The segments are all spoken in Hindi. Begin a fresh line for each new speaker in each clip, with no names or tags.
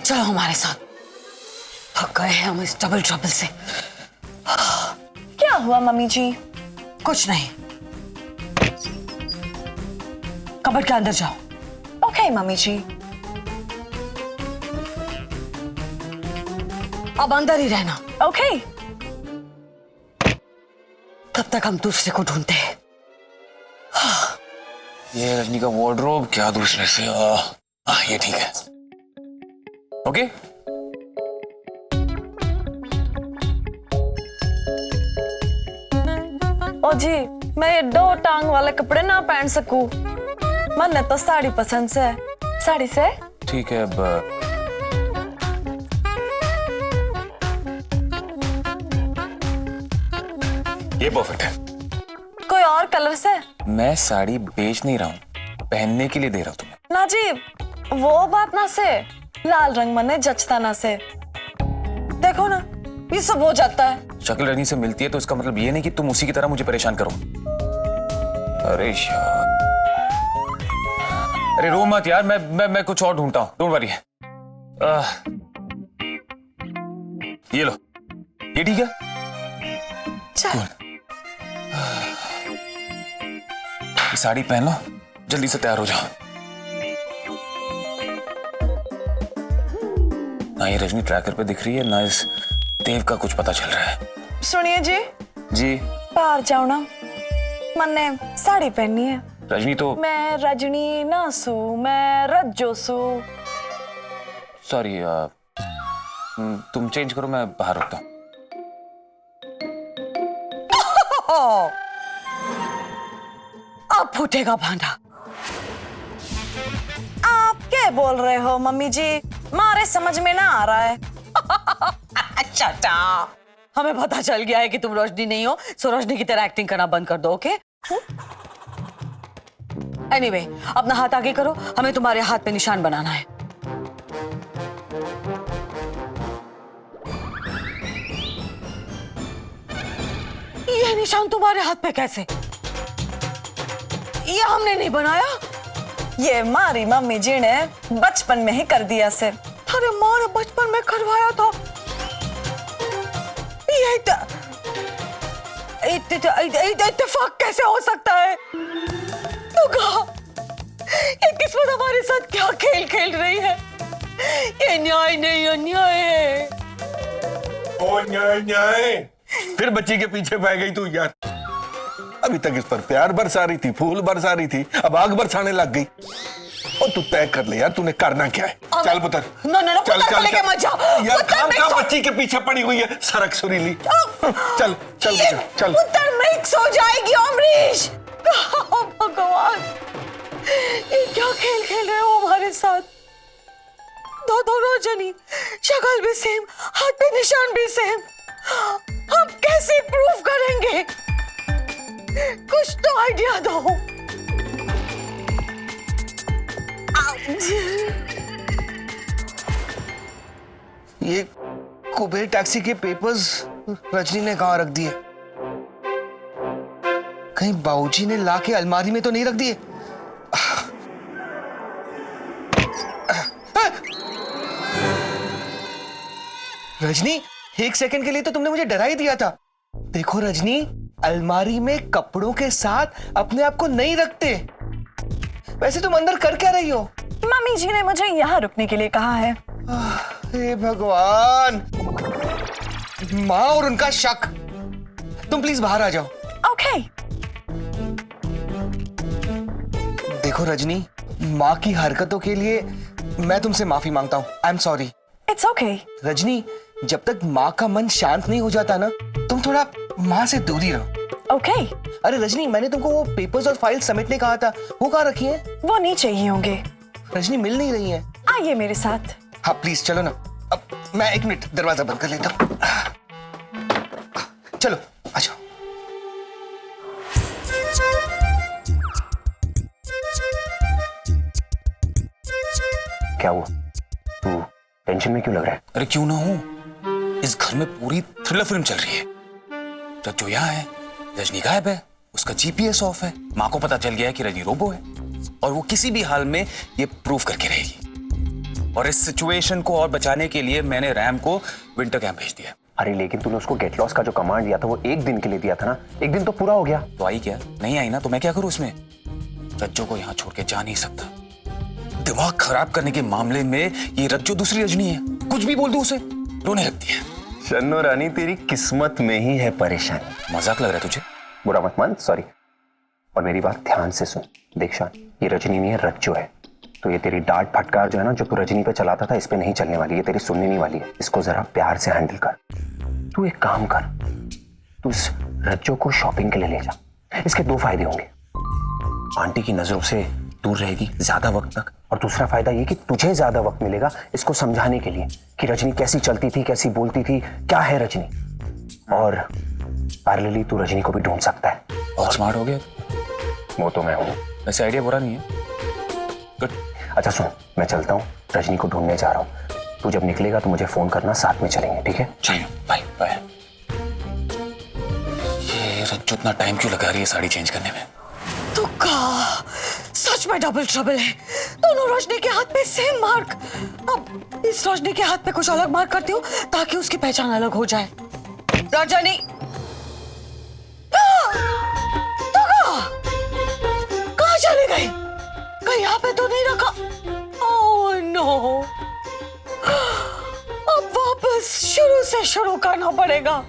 चलो हमारे साथ, थक गए हैं हम इस डबल ट्रबल से।
क्या हुआ मम्मी जी?
कुछ नहीं, कबर्ड के अंदर जाओ।
ओके मम्मी जी।
अब अंदर ही रहना।
ओके।
तब तक हम दूसरे को ढूंढते हैं।
ये रजनी का वार्डरोब, क्या दूसरे से? ये ठीक है। ओके।
ओ जी, मैं ये 2 टांग वाले कपड़े ना पहन सकूं। मन्ने तो साड़ी पसंद से। साड़ी से?
ठीक है। अब ये परफेक्ट है।
कोई और कलर से?
मैं साड़ी बेच नहीं रहा हूँ, पहनने के लिए दे रहा हूँ तुम्हें।
ना जी, वो बात ना से। लाल रंग मने जचता ना से। देखो ना, ये सब हो जाता है।
शक्ल रजनी से मिलती है तो इसका मतलब ये नहीं कि तुम उसी की तरह मुझे परेशान करो। अरे यार, अरे रो मत यार, मैं कुछ और ढूंढता हूँ, डोंट वरी। ये लो, ये ठीक है।
चल।
ये साड़ी पहन लो, जल्दी से तैयार हो जाओ। ना ये रजनी ट्रैकर पे दिख रही है, ना इस देव का कुछ पता चल रहा है।
सुनिए जी।
जी।
बाहर जाओ ना, मन्ने साड़ी पहननी है।
रजनी तो
मैं रजनी ना सू, मैं रज्जो सू।
सॉरी, तुम चेंज करो, मैं बाहर रुकता हूँ।
अब फूटेगा भांडा।
आप क्या बोल रहे हो मम्मी जी? मारे समझ में ना आ रहा है।
अच्छा, हमें पता चल गया है कि तुम रोशनी नहीं हो, सो रोशनी की तरह एक्टिंग करना बंद कर दो। ओके? एनीवे, अपना हाथ आगे करो, हमें तुम्हारे हाथ पे निशान बनाना है। ये निशान तुम्हारे हाथ पे कैसे? ये हमने नहीं बनाया।
ये मारी मम्मी जी ने बचपन में ही कर दिया से।
अरे माँ ने बचपन में करवाया था। ये इत्तेफाक कैसे हो सकता है? तो कहा, ये किस्मत हमारे साथ क्या खेल खेल रही है? ये न्याय नहीं, अन्याय है।
ओ न्याय, फिर बच्ची के पीछे पड़ गई तू यार। अभी तक इस पर प्यार बरसा रही थी, फूल बरसा रही थी, अब आग बरसाने लग गई। और तू तय कर ले यार, तूने करना क्या है। चल पुत्र,
नो,
चल
पुत्र को लेके मत जाओ।
यार, खाम बच्ची के पीछे पड़ी हुई है सरक सुरीली। चल चल।
पुत्र मिक्स हो जाएगी अमरीश। भगवान, ये क्या खेल खेल रहे हो हमारे साथ? दो रोशनी, शक्ल भी सेम, हाथ पे निशान भी सेम। हम कैसे प्रूफ करेंगे? कुछ तो आइडिया दो।
ये कुबेर टैक्सी के पेपर्स रजनी ने कहाँ रख दिए? कहीं बाबूजी ने लाके अलमारी में तो नहीं रख दिए? रजनी, 1 सेकंड के लिए तो तुमने मुझे डरा ही दिया था। देखो रजनी, अलमारी में कपड़ों के साथ अपने आप को नहीं रखते। वैसे तुम अंदर कर क्या रही हो?
मम्मी जी ने मुझे यहाँ रुकने के लिए कहा है।
हे भगवान, माँ और उनका शक। तुम प्लीज बाहर आ जाओ।
ओके।
देखो रजनी, माँ की हरकतों के लिए मैं तुमसे माफी मांगता हूँ। आई am sorry.
It's okay.
Rajni, जब तक माँ का मन शांत नहीं हो जाता ना, तुम थोड़ा माँ से दूरी रहो।
ओके।
अरे रजनी, मैंने तुमको वो पेपर्स और फाइल समेटने कहा था, वो कहाँ रखी है?
वो नीचे ही होंगे।
रजनी, मिल नहीं रही है।
आइए मेरे साथ।
हाँ प्लीज चलो ना। अब मैं 1 मिनट दरवाजा बंद कर लेता हूँ। चलो आ जाओ।
क्या हुआ? तू टेंशन में क्यों लग रहा है? अरे क्यों ना हूं, इस घर में पूरी थ्रिलर फिल्म चल रही है। रज्जो यहाँ है, रजनी गायब है, उसका जीपीएस ऑफ है, माँ को पता चल गया है कि रजनी रोबो है, और वो किसी भी हाल में ये प्रूव करके रहेगी। और इस सिचुएशन को और बचाने के लिए मैंने रैम को विंटर कैंप भेज दिया।
अरे लेकिन तूने उसको गेट लॉस का जो कमांड दिया था वो 1 दिन के लिए दिया था ना, 1 दिन तो पूरा हो गया।
तो आई क्या? नहीं आई ना, तो मैं क्या करूं उसमें? रज्जो को यहाँ छोड़ के जा नहीं सकता। दिमाग खराब करने के मामले में ये रज्जो दूसरी रजनी है, कुछ भी बोल दूं उसे रोने लगती है।
शन्नो रानी तेरी किस्मत में ही है परेशानी।
मजाक लग रहा है तुझे?
बुरा मत मान, सॉरी। और मेरी बात ध्यान से सुन। देख शान, ये रजनी नहीं है, रज्जो है। तो ये तेरी डांट फटकार जो है ना, जो तू रजनी पे चलाता था, इस पे नहीं चलने वाली, ये तेरी सुनने नहीं वाली है। इसको जरा प्यार से हैंडल कर। तू एक काम कर, तू इस रज्जो को शॉपिंग के लिए ले जा। इसके 2 फायदे होंगे। आंटी की नजरों से दूर रहेगी ज्यादा वक्त तक, और दूसरा फायदा ये कि तुझे ज्यादा वक्त मिलेगा इसको समझाने के लिए कि रजनी कैसी चलती थी, कैसी बोलती थी, क्या है रजनी। और पैरेलली तू रजनी को भी ढूंढ सकता है।
बहुत स्मार्ट हो गया।
वो तो मैं हूं।
वैसे आइडिया बुरा नहीं है। गुड।
अच्छा सुन, मैं चलता हूँ, रजनी को ढूंढने जा रहा हूँ। तू जब निकलेगा तो मुझे फोन करना, साथ में चलेंगे, ठीक है?
चलिए, बाय बाय। ये रज्जो इतना टाइम क्यों लगा रही है साड़ी चेंज करने में?
तो का सच में डबल ट्रबल है। दोनों रजनी के हाथ में सेम मार्क। अब इस रजनी के हाथ में कुछ अलग मार्क करती हूँ ताकि उसकी पहचान अलग हो जाए। रजनी, तो कहाँ चली गई? कहीं यहाँ पे तो नहीं रखा? ओह नो, अब वापस शुरू से शुरू करना पड़ेगा।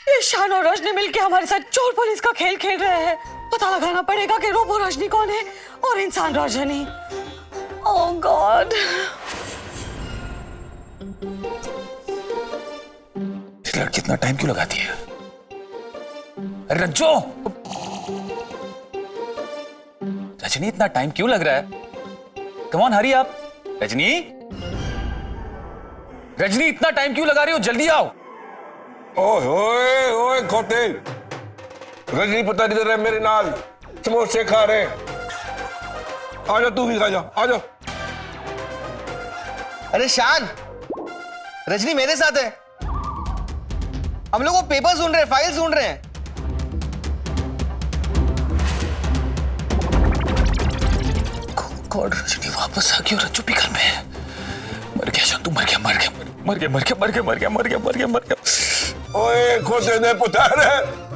ये शान और रजनी मिलके हमारे साथ चोर पुलिस का खेल खेल रहे हैं। पता लगाना पड़ेगा कि रोबो रजनी कौन है और इंसान रजनी। ओह गॉड।
इस लड़की इतना टाइम क्यों लगाती है? अरे रज्जो, रजनी इतना टाइम क्यों लग रहा है? कम ऑन हरी आप। रजनी, रजनी इतना टाइम क्यों लगा रही हो? जल्दी आओ।
ओए ओए ओए खोटे, रजनी पता नहीं रहे मेरे नाल समोसे खा रहे। आजा तू भी खा जा, आजा।
अरे शान, रजनी मेरे साथ है। हम लोग वो पेपर ढूंढ रहे हैं, फाइल ढूंढ रहे हैं।
गॉड, रजनी वापस आ गई और रज्जो भी घर में है। मर गया शांतु, मर गया, मर गया, मर गया, मर गया, मर गया, मर गया, मर गया, मर गया, मर गया।
ओए खोटे ने पुत्र,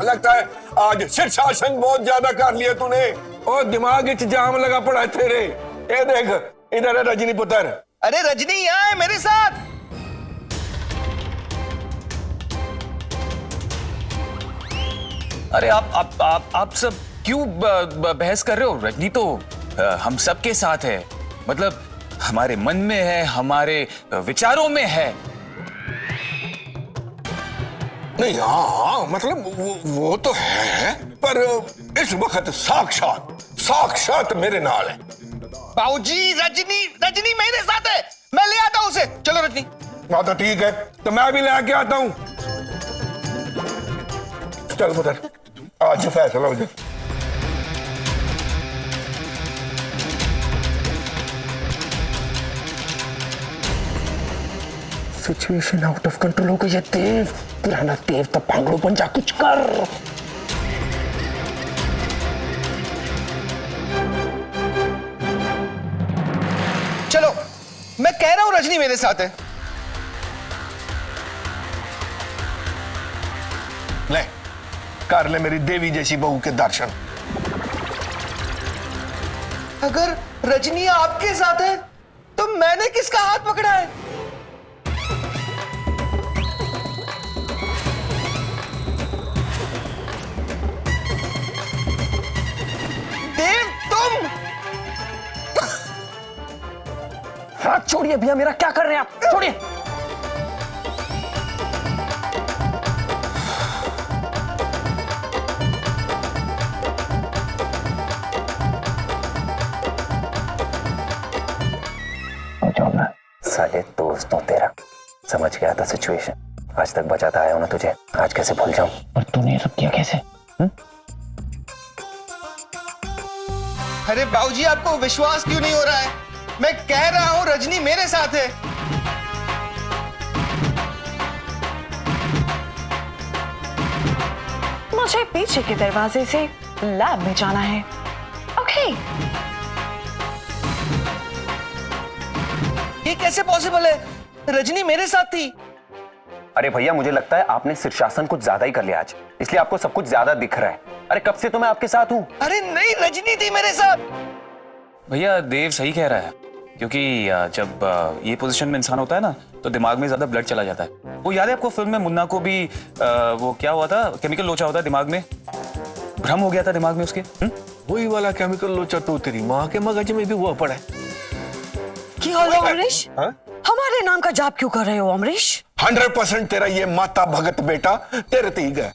लगता है आज शीर्षासन बहुत ज्यादा कर लिया तूने। और दिमाग इच जाम लगा पड़ा है तेरे। ये देख, इधर है रजनी पुत्र।
अरे रजनी यहाँ है मेरे साथ।
अरे आप सब क्यों बहस कर रहे हो? रजनी तो हम सब के साथ है, मतलब हमारे मन में है, हमारे विचारों में है।
नहीं, हाँ मतलब वो तो है, पर इस वक्त साक्षात मेरे नाल है।
बाबूजी, रजनी मेरे साथ है। मैं ले आता हूं उसे। चलो रजनी।
हाँ तो ठीक है, तो मैं भी लेके आता हूं। चल पुत्र, आज फैसला हो जाए।
सिचुएशन आउट ऑफ कंट्रोल हो गई है देव। पुराना देव तो भांगड़ो बन जा, कुछ कर।
चलो, मैं कह रहा हूं रजनी मेरे साथ है।
ले, कर ले मेरी देवी जैसी बहू के दर्शन।
अगर रजनी आपके साथ है तो मैंने किसका हाथ पकड़ा है? देव, तुम
हाथ छोड़िए भैया, मेरा क्या कर रहे हैं आप? छोड़िए। साले दोस्तों, तेरा समझ गया था सिचुएशन। आज तक बचाता आया हूं ना तुझे, आज कैसे भूल जाऊं? और तूने ये सब किया कैसे?
अरे बाबूजी, आपको विश्वास क्यों नहीं हो रहा है? मैं कह रहा हूं रजनी मेरे साथ है।
मुझे पीछे के दरवाजे से लैब में जाना है। ओके।
ये कैसे पॉसिबल है? रजनी मेरे साथ थी।
अरे भैया, मुझे लगता है आपने शीर्षासन कुछ ज्यादा ही कर लिया आज, इसलिए आपको सब कुछ ज्यादा दिख रहा है। अरे कब से तो मैं आपके साथ हूं।
अरे नहीं, रजनी थी मेरे साथ।
भैया देव सही कह रहा है, क्योंकि जब ये पोजीशन में इंसान होता है ना तो दिमाग में ज्यादा ब्लड चला जाता है। वो याद है आपको फिल्म में मुन्ना को भी वो क्या हुआ था, केमिकल लोचा होता है दिमाग में, भ्रम हो गया था दिमाग में उसके।
वही वाला केमिकल लोचा तो तेरी माँ के मगज में भी हुआ पड़ा है।
की हाल है अमरीश?
हाँ?
हमारे नाम का जाप क्यों कर रहे हो अमरीश?
100% तेरा ये माता भगत बेटा तेरे ते ही गया।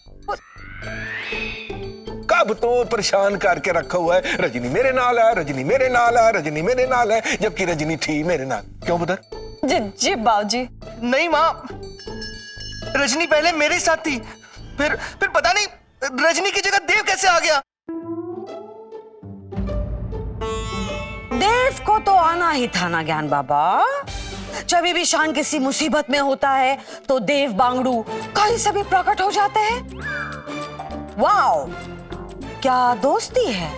कब तो परेशान करके रखा हुआ है, रजनी मेरे नाल है, रजनी मेरे नाल है, रजनी मेरे नाल है, जबकि रजनी थी मेरे नाल। क्यों बता?
जी जी बाबूजी।
नहीं माँ, रजनी पहले मेरे साथ थी, फिर पता नहीं रजनी की जगह देव कैसे आ गया।
देव को तो आना ही था ना ज्ञान बाबा। जब भी शान किसी मुसीबत में होता है तो देव बांगड़ू कहीं से भी प्रकट हो जाते हैं। वाओ, क्या दोस्ती है।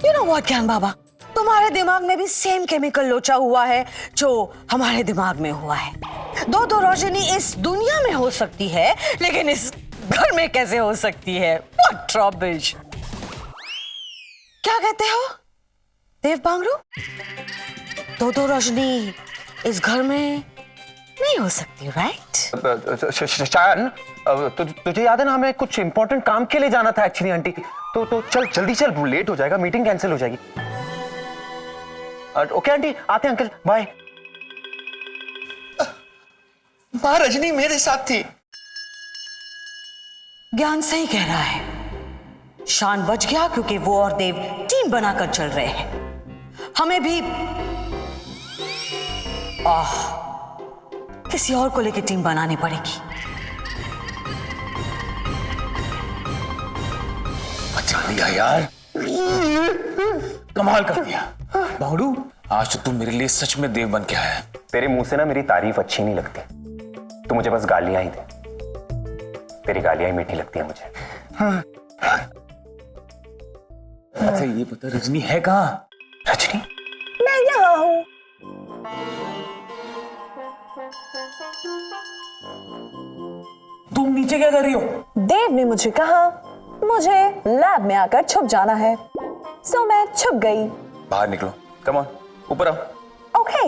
यू नो व्हाट ज्ञान बाबा, तुम्हारे दिमाग में भी सेम केमिकल लोचा हुआ है जो हमारे दिमाग में हुआ है। दो रोशनी इस दुनिया में हो सकती है, लेकिन इस घर में कैसे हो सकती है? What rubbish! क्या कहते हो देव बांगड़ू? दो रोशनी इस घर में नहीं हो सकती, राइट?
शान, तुझे याद है ना, हमें कुछ इंपॉर्टेंट काम के लिए जाना था एक्चुअली आंटी। तो चल जल्दी चल, लेट हो जाएगा, मीटिंग कैंसिल हो जाएगी। ओके आंटी, आते हैं अंकल, बाय।
माँ रजनी मेरे साथ थी।
ज्ञान सही कह रहा है, शान बच गया क्योंकि वो और देव टीम बनाकर चल रहे हैं। हमें भी किसी और को लेकर टीम बनानी पड़ेगी।
बचा लिया यार, कमाल कर दिया बांगड़ू। आज तो तू मेरे लिए सच में देव बन के आया है।
तेरे मुंह से ना मेरी तारीफ अच्छी नहीं लगती, तू मुझे बस गालियां ही दे। तेरी गालियां ही मीठी लगती है मुझे।
अच्छा ये पता रजनी है कहाँ?
रजनी?
मैं यहाँ हूँ।
तुम नीचे क्या कर रही हो?
देव ने मुझे कहा मुझे लैब में आकर छुप जाना है, सो मैं छुप गई।
बाहर निकलो, कम ऑन, ऊपर आओ।
ओके।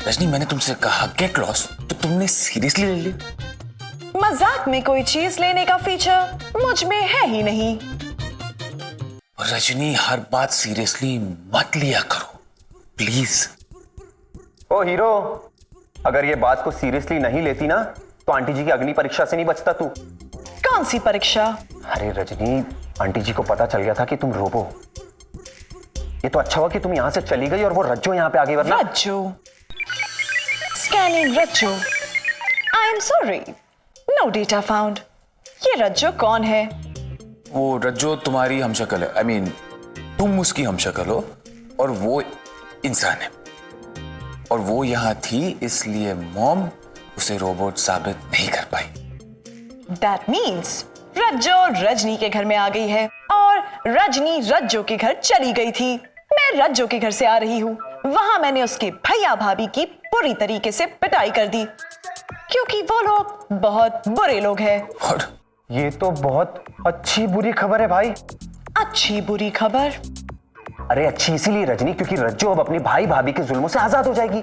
रजनी मैंने तुमसे कहा गेट लॉस, तो तुमने सीरियसली ले लिया।
मजाक में कोई चीज लेने का फीचर मुझ में है ही नहीं।
रजनी हर बात सीरियसली मत लिया करो प्लीज।
ओ हीरो, अगर ये बात को सीरियसली नहीं लेती ना तो आंटी जी की अग्नि परीक्षा से नहीं बचता तू।
कौन सी परीक्षा?
अरे रजनी, आंटी जी को पता चल गया था कि तुम रोबो। ये तो अच्छा हुआ कि तुम यहां से चली गई और वो रज्जो यहां पे आ गई, वरना।
Rajjo? Scanning Rajjo. I am sorry, no data found. ये रज्जो कौन है?
वो रज्जो तुम्हारी हमशक्ल है, आई मीन तुम उसकी हमशक्ल हो और वो इंसान है, और वो यहां थी इसलिए मॉम उसे रोबोट साबित नहीं कर पाई।
That means रज्जो रजनी के घर में आ गई है और रजनी रज्जो के घर चली गई थी। मैं रज्जो के घर से आ रही हूँ। वहां मैंने उसके भैया भाभी की पूरी तरीके से पिटाई कर दी क्योंकि वो लोग बहुत बुरे लोग हैं।
और
ये तो बहुत अच्छी बुरी खबर है भाई।
अच्छी बुरी खबर?
अरे अच्छी इसीलिए रजनी क्योंकि रज्जो अब अपने भाई भाभी के जुल्मों से आजाद हो जाएगी,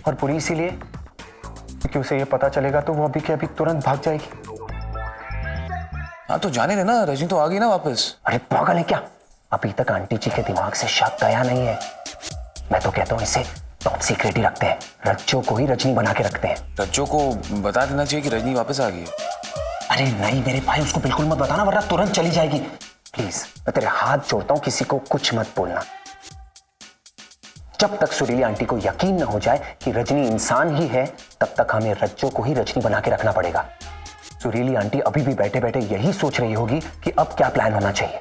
और बुरी इसीलिए क्योंकि उसे ये पता चलेगा तो वो अभी के अभी तुरंत भाग जाएगी।
हाँ तो जाने देना, रजनी तो आ गई ना वापस।
अरे पागल है क्या? अभी तक आंटी जी के दिमाग से शक गया नहीं है। मैं तो कहता हूँ इसे टॉप सीक्रेट ही रखते हैं, रज्जो को ही रजनी बना के रखते हैं।
रज्जो को बता देना चाहिए कि रजनी वापस आ गई है।
अरे नहीं मेरे भाई, उसको बिल्कुल मत बताना वरना तुरंत चली जाएगी। प्लीज मैं तेरे हाथ जोड़ता हूं, किसी को कुछ मत बोलना। जब तक सुरीली आंटी को यकीन न हो जाए कि रजनी इंसान ही है, तब तक हमें रज्जो को ही रजनी बना के रखना पड़ेगा। सुरीली आंटी अभी भी बैठे बैठे यही सोच रही होगी कि अब क्या प्लान होना चाहिए।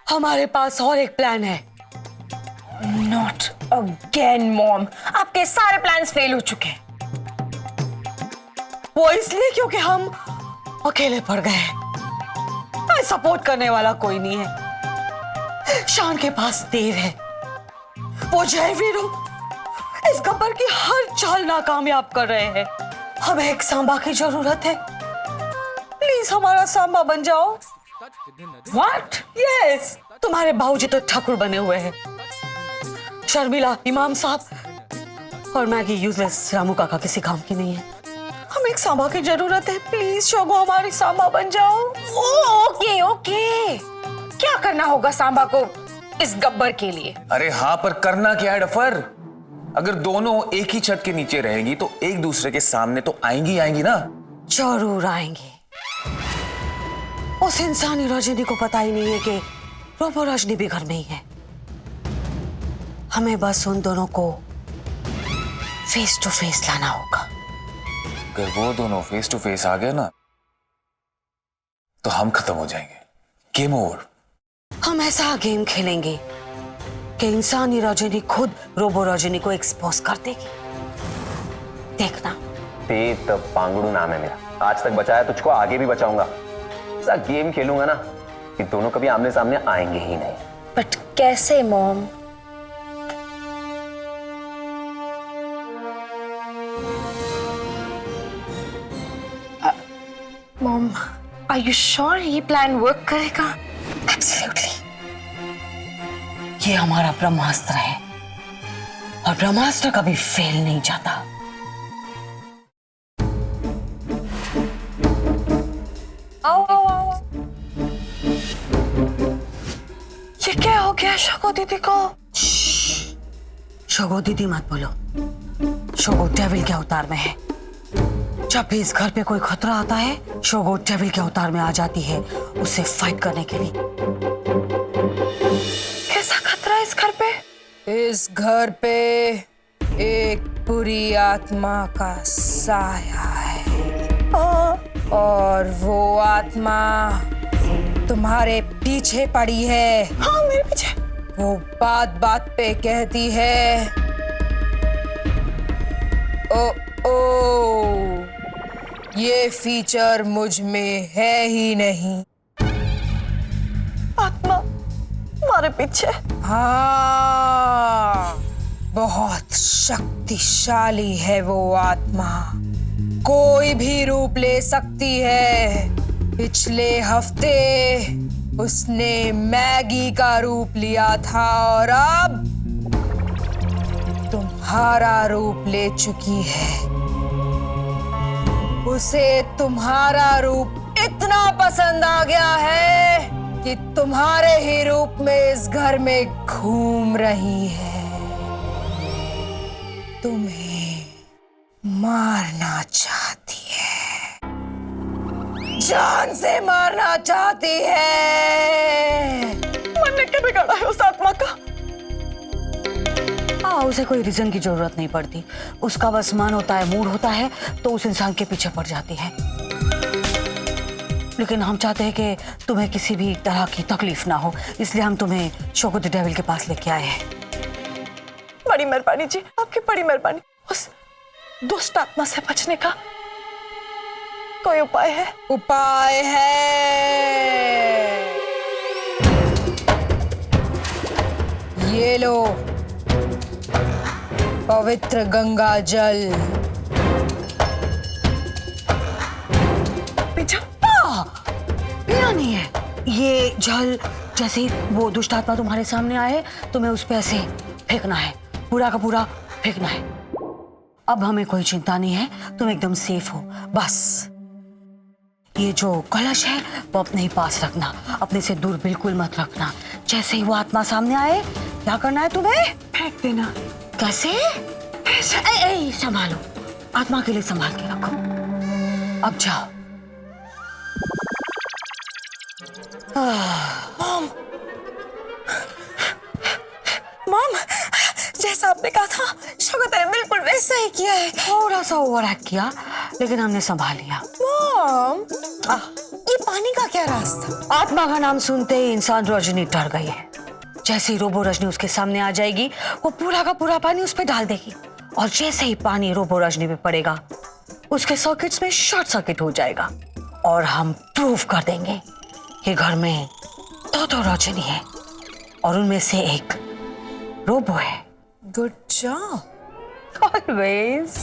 हमारे पास और एक प्लान है।
नॉट अगेन मॉम, आपके सारे प्लान्स फेल हो चुके हैं।
वो इसलिए क्योंकि हम अकेले पड़ गए। सपोर्ट करने वाला कोई नहीं है। शान के पास देव है, वो जयवीरू इस गब्बर की हर चाल नाकामयाब कर रहे हैं। हमें एक सांबा की जरूरत है, प्लीज हमारा सांबा बन जाओ। What? Yes, तुम्हारे बाबूजी तो ठाकुर बने हुए हैं, शर्मिला इमाम साहब और मैगी यूजलेस रामू काका किसी काम की नहीं है। हमें एक सांबा की जरूरत है, प्लीज शोगो हमारी सांबा बन जाओ।
ओके ओके, क्या करना होगा सांबा को इस गब्बर के लिए?
अरे हाँ, पर करना क्या है डफर? अगर दोनों एक ही छत के नीचे रहेंगी तो एक दूसरे के सामने तो आएंगी ना।
जरूर आएंगे। उस इंसानी रजनी को पता ही नहीं है कि रोबो रजनी भी घर में ही है। हमें बस उन दोनों को फेस टू फेस लाना होगा।
अगर वो दोनों फेस टू फेस आ गए ना तो हम खत्म हो जाएंगे, गेम ओवर।
हम ऐसा गेम खेलेंगे कि इंसानी रजनी खुद रोबो रजनी को एक्सपोज कर देगी। देखना।
पेट पांगड़ू नाम है मेरा, आज तक बचाया तुझको, आगे भी बचाऊंगा। ऐसा गेम खेलूंगा ना कि दोनों कभी आमने सामने आएंगे ही नहीं।
बट कैसे mom? Mom, are you sure ये प्लान वर्क करेगा?
एब्सोल्युटली। ये हमारा ब्रह्मास्त्र है और ब्रह्मास्त्र कभी फेल नहीं जाता। आओ आओ आओ। ये क्या हो गया शगो दीदी को? शगो दीदी मत बोलो, शगो डेविल के अवतार में है। जब भी इस घर पे कोई खतरा आता है, शोगो डेविल के अवतार में आ जाती है उससे फाइट करने के लिए। कैसा खतरा है इस घर पे?
इस घर पे एक बुरी आत्मा का साया है और वो आत्मा तुम्हारे पीछे पड़ी है।
हाँ, मेरे पीछे।
वो बात बात पे कहती है, ओ ये फीचर मुझ में है ही नहीं।
आत्मा हमारे पीछे?
हाँ, बहुत शक्तिशाली है वो आत्मा, कोई भी रूप ले सकती है। पिछले हफ्ते उसने मैगी का रूप लिया था और अब तुम्हारा रूप ले चुकी है। उसे तुम्हारा रूप इतना पसंद आ गया है कि तुम्हारे ही रूप में इस घर में घूम रही है। तुम्हें मारना चाहती है, जान से मारना चाहती है।
मरने के बिगाड़ा है उस आत्मा का। हाँ, उसे कोई रीजन की जरूरत नहीं पड़ती, उसका बस मन होता है, मूड होता है तो उस इंसान के पीछे पड़ जाती है। लेकिन हम चाहते हैं कि तुम्हें किसी भी तरह की तकलीफ ना हो, इसलिए हम तुम्हें शोगो द डेविल के पास लेके आए हैं। बड़ी मेहरबानी जी, आपकी बड़ी मेहरबानी। उस दुष्ट आत्मा से बचने का कोई उपाय है?
उपाय है, ये लो पवित्र गंगा जल।
पीना नहीं है ये जल। जैसे ही वो दुष्ट आत्मा तुम्हारे सामने आए तुम्हें उस पे ऐसे फेंकना है, पूरा का पूरा फेंकना है। अब हमें कोई चिंता नहीं है, तुम एकदम सेफ हो। बस ये जो कलश है वो अपने ही पास रखना, अपने से दूर बिल्कुल मत रखना। जैसे ही वो आत्मा सामने आए क्या करना है तुम्हें? फेंक देना। कैसे? ऐसे संभालो, आत्मा के लिए संभाल के रखो। अब जाओ।
मॉम, जैसा आपने कहा था शगुत ने बिल्कुल वैसा ही किया है।
थोड़ा सा ओवर एक्ट किया लेकिन हमने संभाल लिया।
मॉम, ये पानी का क्या रास्ता?
आत्मा का नाम सुनते ही इंसान रजनी डर गई है। जैसे ही रोबो रजनी उसके सामने आ जाएगी वो पूरा का पूरा पानी उस पर डाल देगी और जैसे ही पानी रोबो रजनी पे पड़ेगा उसके सर्किट्स में शॉर्ट सर्किट हो जाएगा और हम प्रूव कर देंगे ये घर में दो रजनी है और उनमें से एक रोबो है।
Good job.
ऑलवेज।